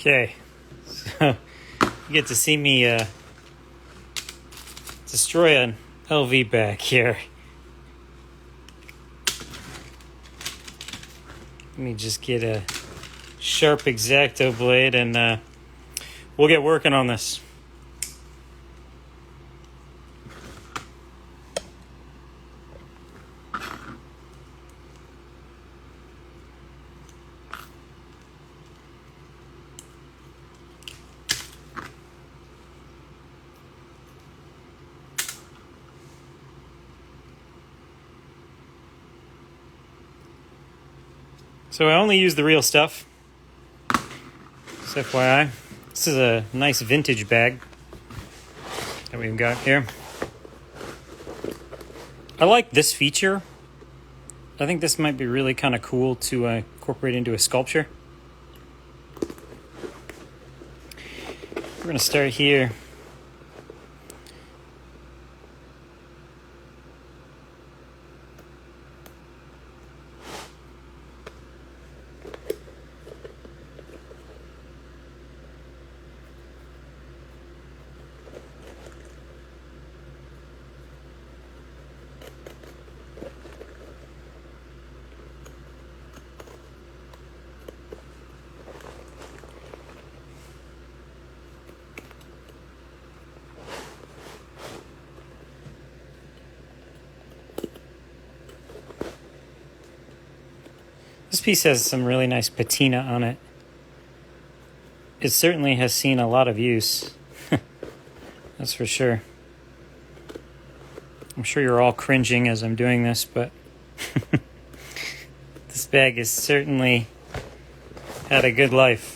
Okay, so you get to see me destroy an LV bag here. Let me just get a sharp X-Acto blade and we'll get working on this. So I only use the real stuff. Just FYI. This is a nice vintage bag that we've got here. I like this feature. I think this might be really kind of cool to incorporate into a sculpture. We're going to start here. This piece has some really nice patina on it. It certainly has seen a lot of use. That's for sure. I'm sure you're all cringing as I'm doing this, but this bag has certainly had a good life.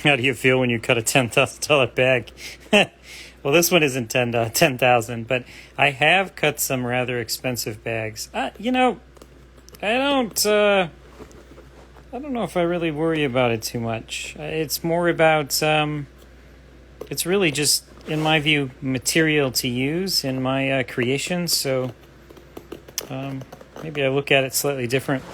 How do you feel when you cut a $10,000 bag? Well, this one isn't 10,000, but I have cut some rather expensive bags. You know, I don't know if I really worry about it too much. It's more about, it's really just, in my view, material to use in my creations. So maybe I look at it slightly different.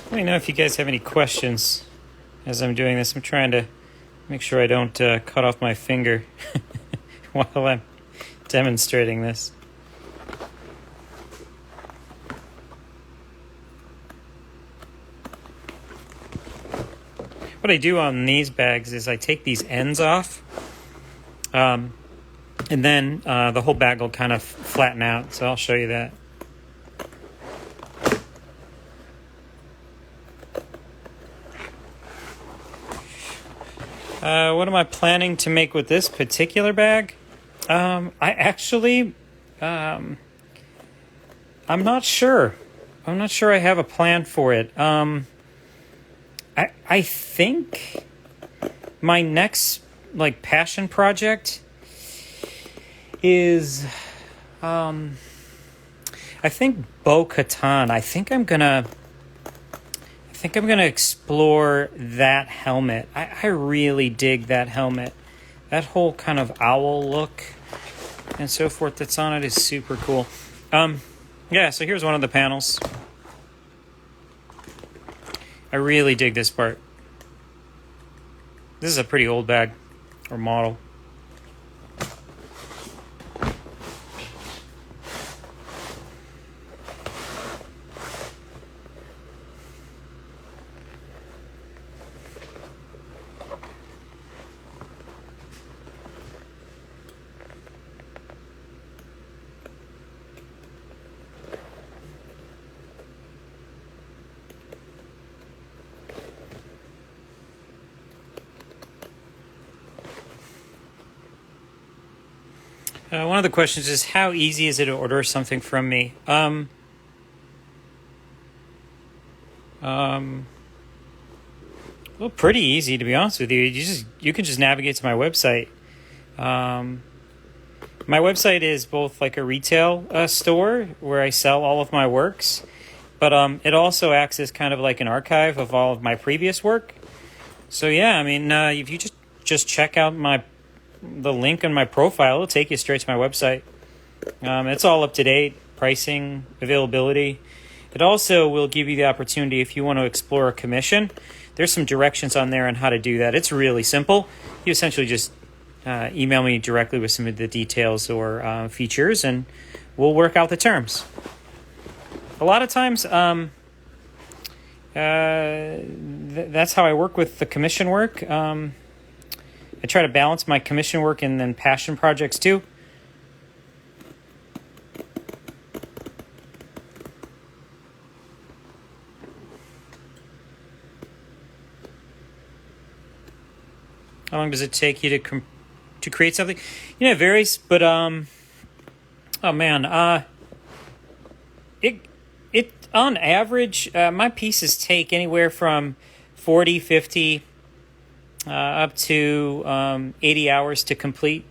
Let me know if you guys have any questions as I'm doing this. I'm trying to make sure I don't cut off my finger while I'm demonstrating this. What I do on these bags is I take these ends off, and then the whole bag will kind of flatten out. So I'll show you that. What am I planning to make with this particular bag? I actually, I'm not sure. I'm not sure I have a plan for it. I think my next passion project is I think Bo-Katan. I think I'm gonna explore that helmet. I really dig that helmet. That whole kind of owl look and so forth that's on it is super cool. Yeah, so here's one of the panels. I really dig this part. This is a pretty old bag or model. One of the questions is, how easy is it to order something from me? Well, pretty easy, to be honest with you. You can just navigate to my website. My website is both like a retail store where I sell all of my works, but it also acts as kind of like an archive of all of my previous work. So yeah, I mean, if you just check out the link on my profile, it'll take you straight to my website. It's all up to date, pricing, availability. It also will give you the opportunity, if you want to explore a commission, there's some directions on there on how to do that. It's really simple. You essentially just email me directly with some of the details or features, and we'll work out the terms. A lot of times, that's how I work with the commission work. I try to balance my commission work and then passion projects too. How long does it take you to create something? You know, it varies, but it on average, my pieces take anywhere from 40, 50, up to 80 hours to complete.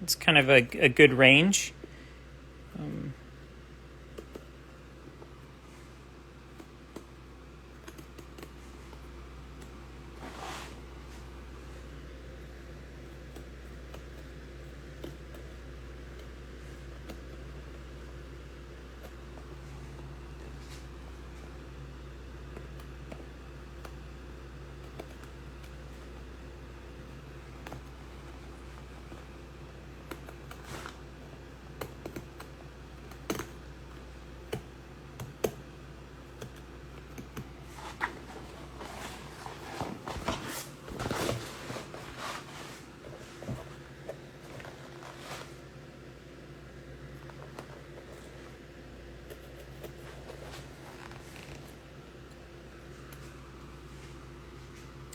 It's kind of a good range.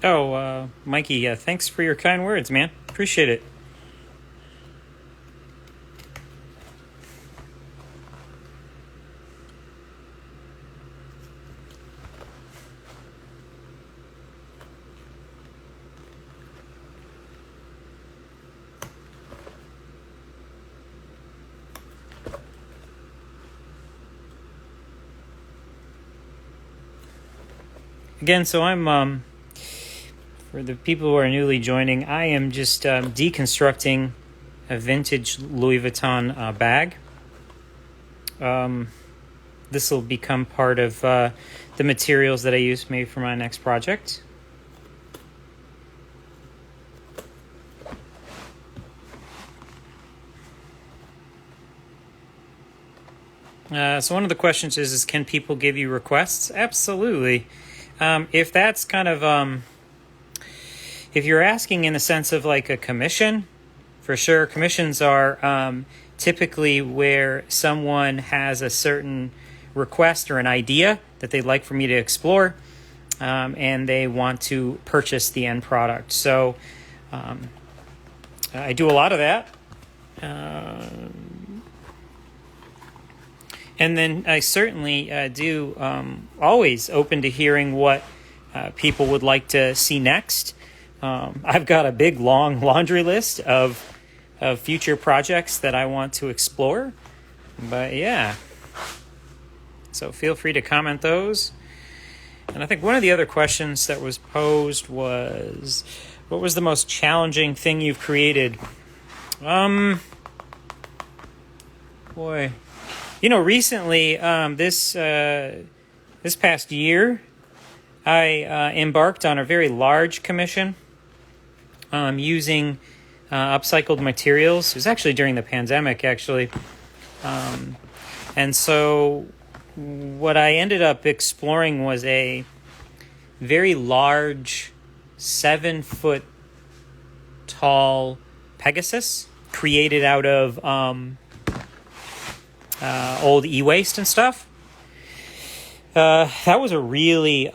Oh, Mikey, thanks for your kind words, man. Appreciate it. Again, so I'm for the people who are newly joining, I am just deconstructing a vintage Louis Vuitton bag. This will become part of the materials that I use maybe for my next project. So one of the questions is can people give you requests? Absolutely. If that's kind of if you're asking in the sense of like a commission, for sure, commissions are typically where someone has a certain request or an idea that they'd like for me to explore, and they want to purchase the end product. So I do a lot of that. And then I certainly do always open to hearing what people would like to see next. I've got a big, long laundry list of future projects that I want to explore. But yeah, so feel free to comment those. And I think one of the other questions that was posed was, what was the most challenging thing you've created? Boy. You know, recently, this past year, I embarked on a very large commission using upcycled materials. It was actually during the pandemic, actually. And so what I ended up exploring was a very large 7-foot tall Pegasus created out of old e-waste and stuff. That was a really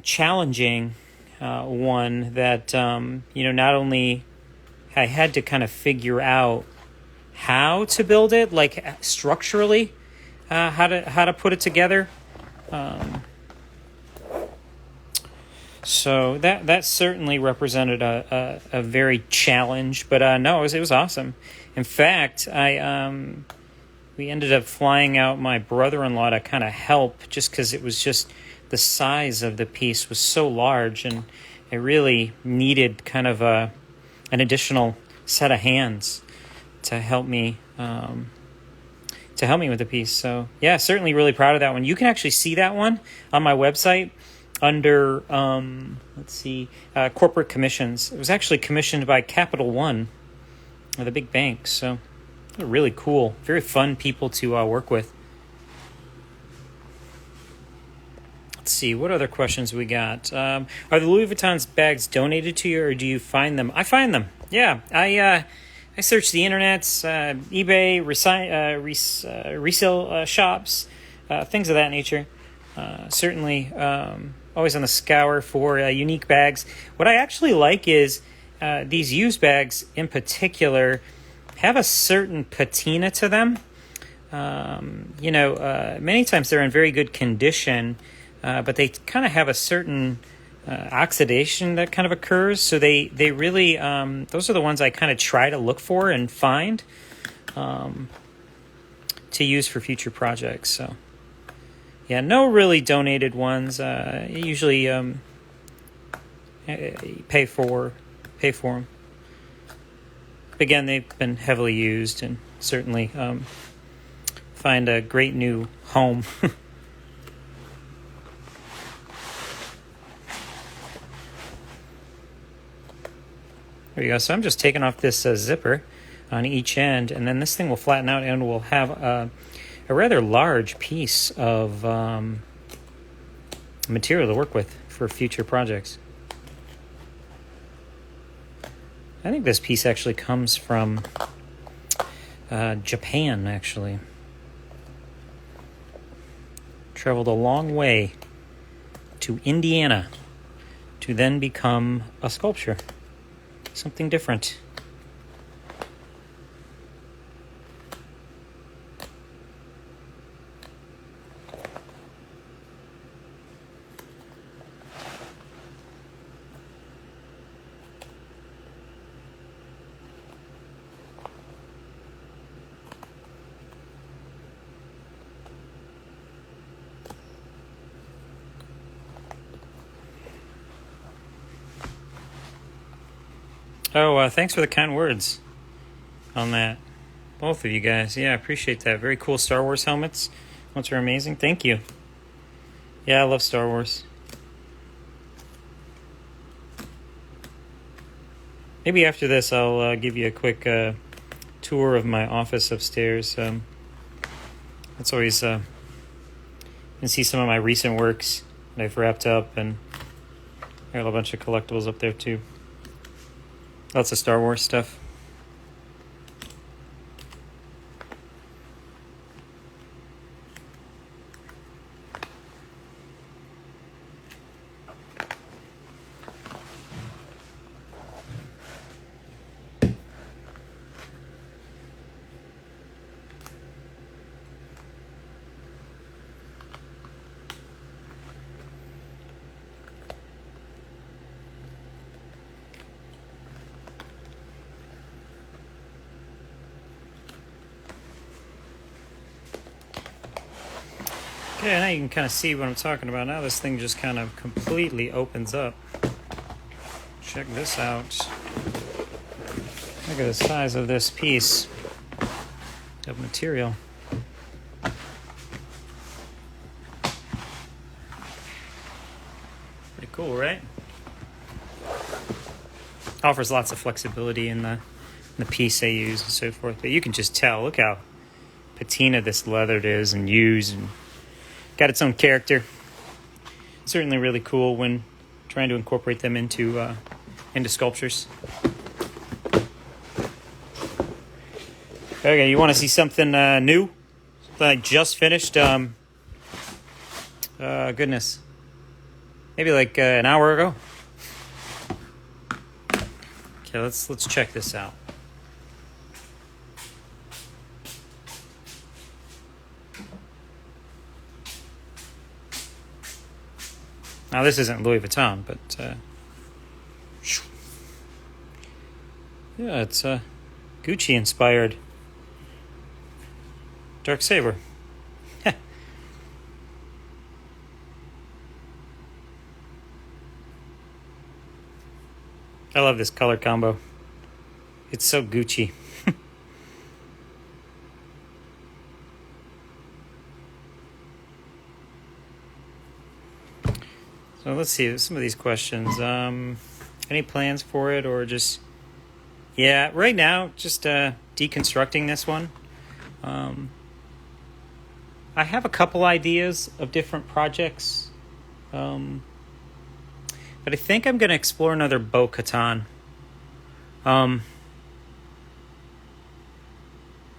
challenging one that, not only I had to kind of figure out how to build it, like structurally, how to put it together. So that certainly represented a very challenge, but no, it was awesome. In fact, we ended up flying out my brother-in-law to kind of help, just because it was just the size of the piece was so large, and it really needed kind of an additional set of hands to help me with the piece. So yeah, certainly really proud of that one. You can actually see that one on my website under corporate commissions. It was actually commissioned by Capital One, the big bank. So they're really cool, very fun people to work with. Let's see, what other questions we got? Are the Louis Vuitton's bags donated to you, or do you find them? I find them. Yeah, I search the internet, eBay, resale shops, things of that nature. Certainly, always on the scour for unique bags. What I actually like is these used bags in particular have a certain patina to them. Many times they're in very good condition, but they kind of have a certain oxidation that kind of occurs. So they really, those are the ones I kind of try to look for and find to use for future projects. So yeah, no really donated ones. Usually pay for them. Again, they've been heavily used and certainly find a great new home. There you go. So I'm just taking off this zipper on each end, and then this thing will flatten out and we'll have a rather large piece of material to work with for future projects. I think this piece actually comes from Japan, actually. Traveled a long way to Indiana to then become a sculpture. Something different. Oh, thanks for the kind words on that. Both of you guys. Yeah, I appreciate that. Very cool Star Wars helmets. Those are amazing. Thank you. Yeah, I love Star Wars. Maybe after this, I'll give you a quick tour of my office upstairs. That's always... you can see some of my recent works that I've wrapped up, and I got a bunch of collectibles up there, too. Lots of Star Wars stuff. Okay, now you can kind of see what I'm talking about. Now this thing just kind of completely opens up. Check this out. Look at the size of this piece of material. Pretty cool, right? Offers lots of flexibility in the piece they use and so forth. But you can just tell, look how patina this leathered is and used, and got its own character. Certainly really cool when trying to incorporate them into sculptures. Okay, you want to see something new that I just finished? Goodness, maybe like an hour ago. Okay, let's check this out. Now this isn't Louis Vuitton, but yeah, it's Gucci inspired. Dark Saber. I love this color combo. It's so Gucci. So let's see some of these questions. Any plans for it, or just... Yeah, right now, just deconstructing this one. I have a couple ideas of different projects. But I think I'm going to explore another bow katan. I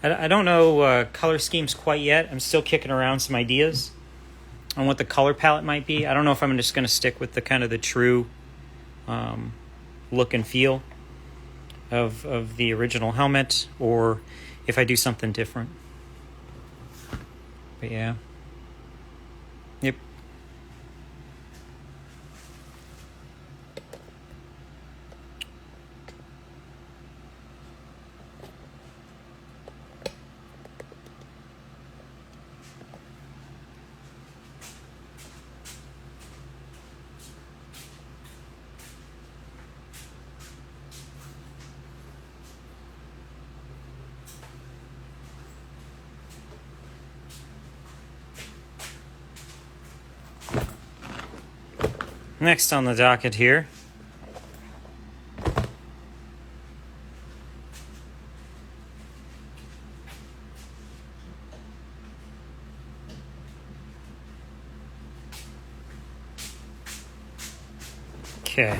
don't know color schemes quite yet. I'm still kicking around some ideas on what the color palette might be. I don't know if I'm just going to stick with the kind of the true look and feel of the original helmet, or if I do something different. But yeah. Yep. Next on the docket here, okay.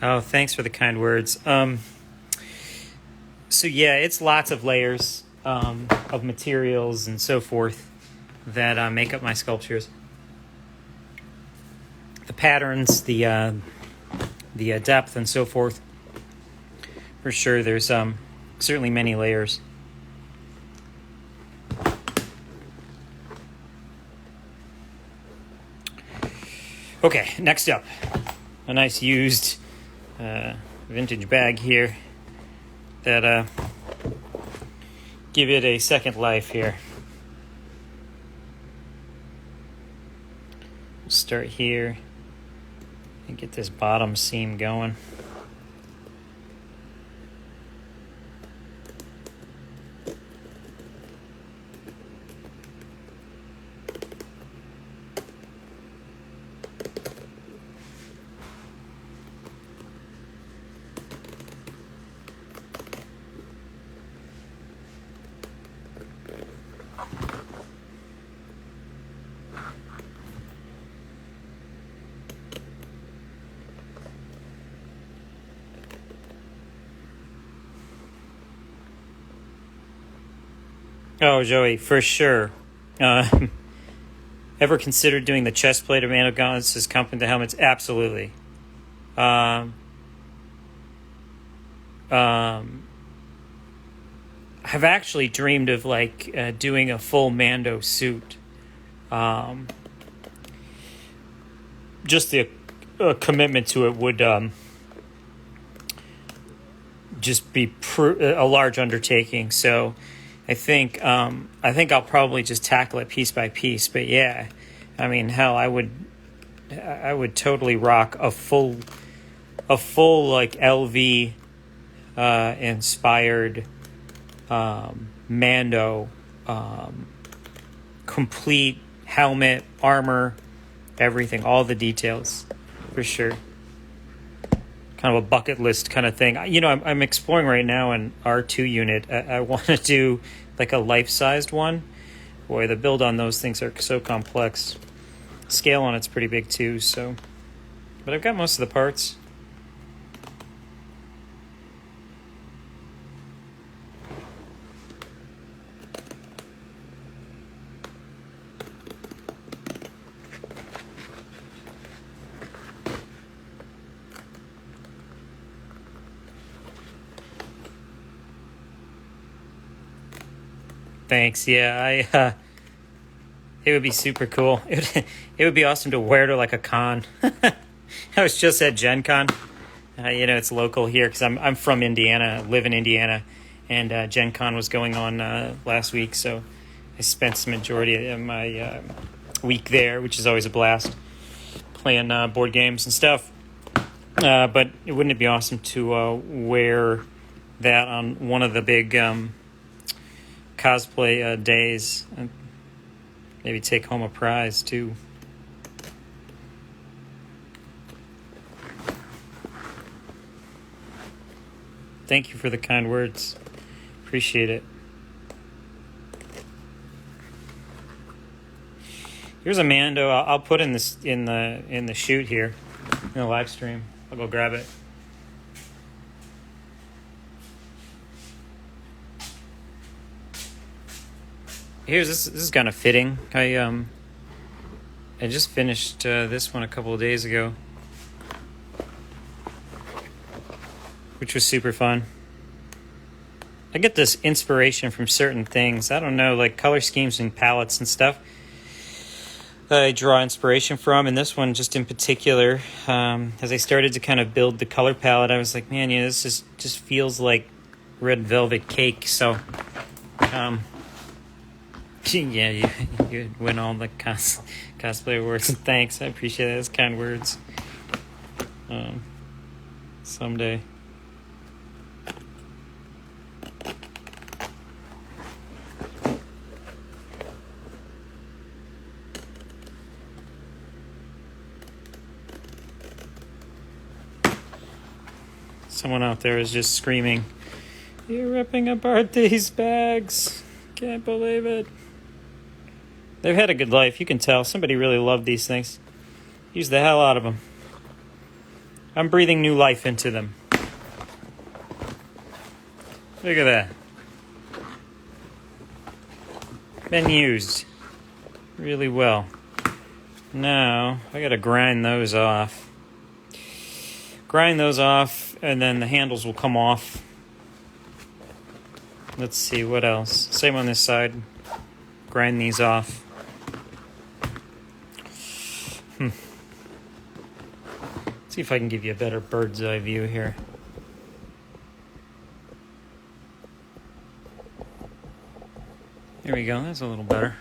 Oh, thanks for the kind words. So yeah, it's lots of layers of materials and so forth that make up my sculptures. The patterns, the depth, and so forth. For sure, there's certainly many layers. Okay, next up, a nice used vintage bag here that give it a second life here. We'll start here and get this bottom seam going. Oh, Joey, for sure. Ever considered doing the chest plate of Mando gauntlets as complement to helmets? Absolutely. I've actually dreamed of doing a full Mando suit. Just the commitment to it would just be a large undertaking. So I think I'll probably just tackle it piece by piece. But yeah, I mean, hell, I would totally rock a full like LV inspired Mando complete helmet, armor, everything, all the details, for sure. Kind of a bucket list kind of thing. You know, I'm exploring right now an R2 unit. I want to do like a life-sized one. Boy, the build on those things are so complex. Scale on it's pretty big too, so. But I've got most of the parts. Thanks. Yeah, it would be super cool. It would be awesome to wear to like a con. I was just at Gen Con. It's local here because I'm from Indiana, live in Indiana, and Gen Con was going on last week, so I spent the majority of my week there, which is always a blast, playing board games and stuff. But wouldn't it be awesome to wear that on one of the big cosplay days, and maybe take home a prize too? Thank you for the kind words. Appreciate it. Here's a Mando. I'll put in the shoot here in the live stream. I'll go grab it. Here's this. This is kind of fitting. I just finished this one a couple of days ago, which was super fun. I get this inspiration from certain things. I don't know, like color schemes and palettes and stuff. I draw inspiration from, and this one just in particular, as I started to kind of build the color palette, I was like, man, this just feels like red velvet cake. So, yeah, you win all the cosplay awards. Thanks, I appreciate it. Those kind words. Someday. Someone out there is just screaming, "You're ripping apart these bags. Can't believe it." They've had a good life. You can tell. Somebody really loved these things. Use the hell out of them. I'm breathing new life into them. Look at that. Been used really well. Now, I gotta grind those off. And then the handles will come off. Let's see, what else? Same on this side. Grind these off. See if I can give you a better bird's eye view here. There we go, that's a little better.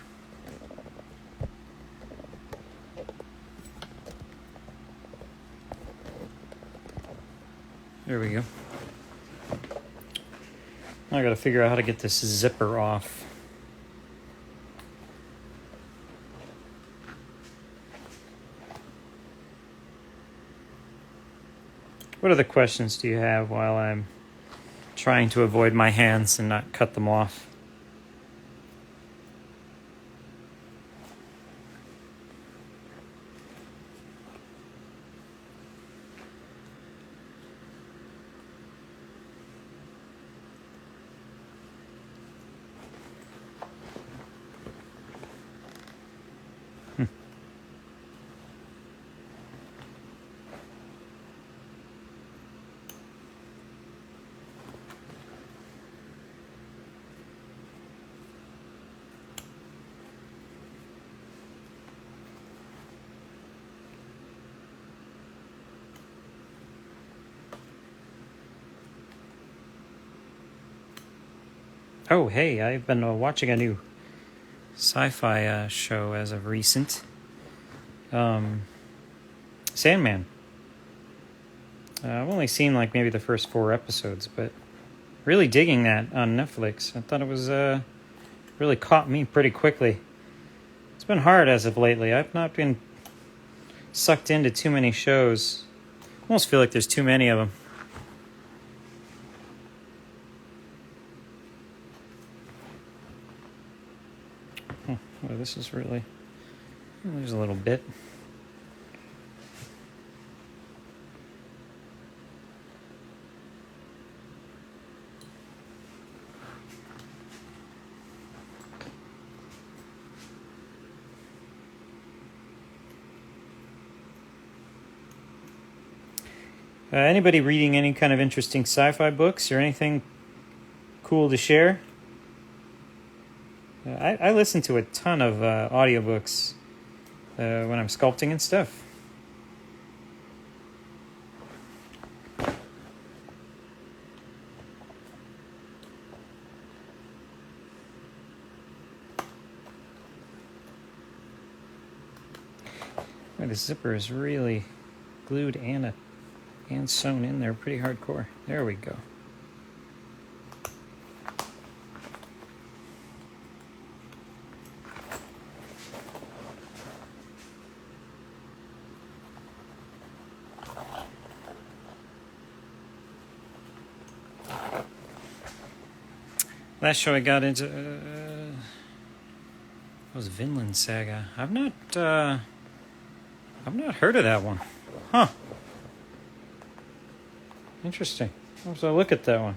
There we go. Now I gotta figure out how to get this zipper off. What other questions do you have while I'm trying to avoid my hands and not cut them off? Oh, hey, I've been watching a new sci-fi show as of recent. Sandman. I've only seen like maybe the first 4 episodes, but really digging that on Netflix. I thought it was really caught me pretty quickly. It's been hard as of lately. I've not been sucked into too many shows. I almost feel like there's too many of them. Well, this is really... There's a little bit. Anybody reading any kind of interesting sci-fi books or anything cool to share? I listen to a ton of audiobooks when I'm sculpting and stuff. Boy, the zipper is really glued and sewn in there pretty hardcore. There we go. Last show I got into was Vinland Saga. I've not heard of that one. Huh. Interesting. Let's look at that one.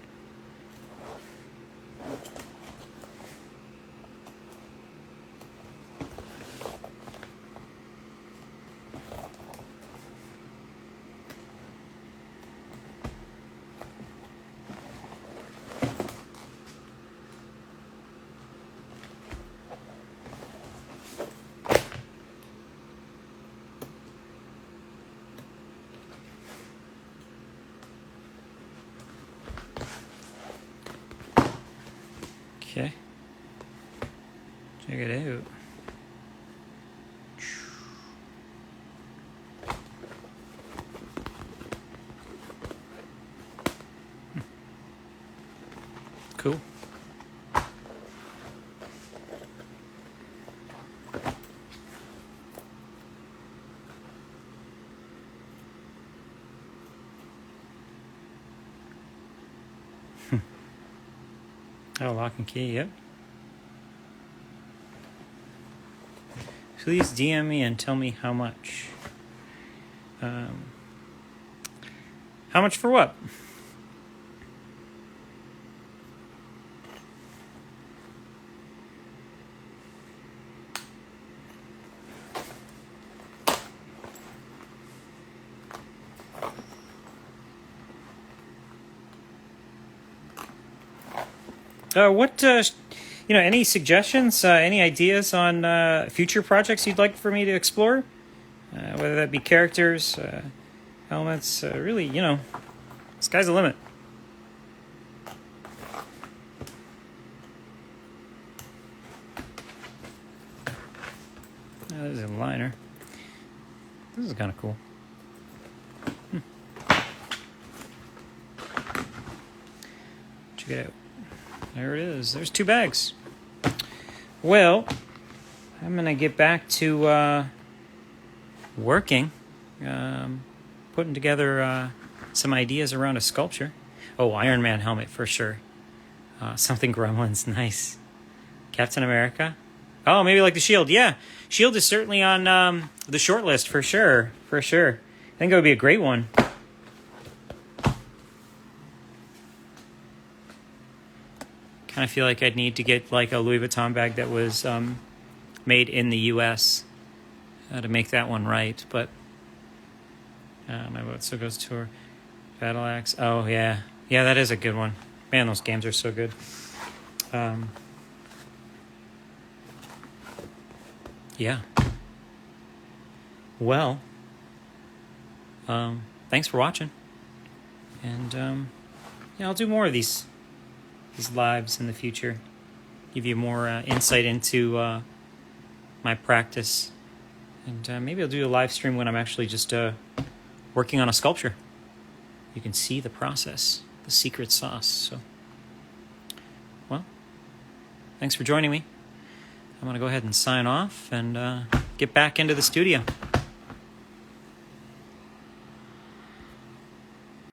Okay. Check it out. Cool. Oh, lock and key, yep. Please DM me and tell me how much. How much for what? Any suggestions, any ideas on future projects you'd like for me to explore? Whether that be characters, elements, really, sky's the limit. Oh, this is a liner. This is kind of cool. Check it out. There it is. There's 2 bags. Well, I'm going to get back to working, putting together some ideas around a sculpture. Oh, Iron Man helmet for sure. Something Gremlins, nice. Captain America. Oh, maybe like the Shield. Yeah, Shield is certainly on the short list for sure. For sure. I think it would be a great one. Kind of feel like I'd need to get like a Louis Vuitton bag that was made in the U.S. To make that one right. But my boat still goes tour. Battle Axe. Oh yeah, that is a good one. Man, those games are so good. Yeah. Well, thanks for watching, and I'll do more of these lives in the future, give you more insight into my practice, and maybe I'll do a live stream when I'm actually just working on a sculpture. You can see the process, the secret sauce. So, well, thanks for joining me. I'm going to go ahead and sign off and get back into the studio.